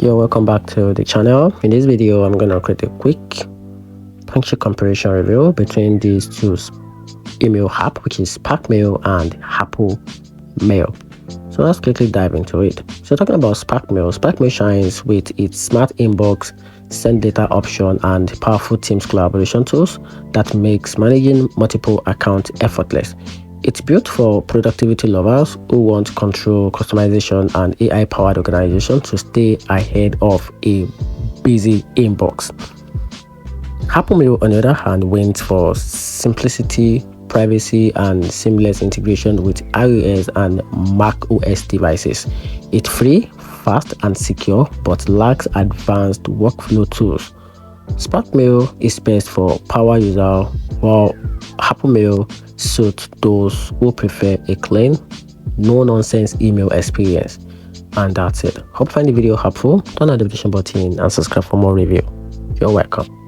Yo, welcome back to the channel. In this video, I'm gonna create a quick punctual comparison review between these two email app, which is Spark Mail and Apple Mail. So let's quickly dive into it. So talking about Spark Mail shines with its smart inbox, send data option, and powerful Teams collaboration tools that makes managing multiple accounts effortless. It's built for productivity lovers who want control, customization, and AI-powered organization to stay ahead of a busy inbox. Apple Mail, on the other hand, went for simplicity, privacy, and seamless integration with iOS and Mac OS devices. It's free, fast, and secure, but lacks advanced workflow tools. Spark Mail is best for power users, while Apple Mail suits those who prefer a clean, no-nonsense email experience. And that's it. Hope you find the video helpful. Turn on the notification button and subscribe for more review. You're welcome.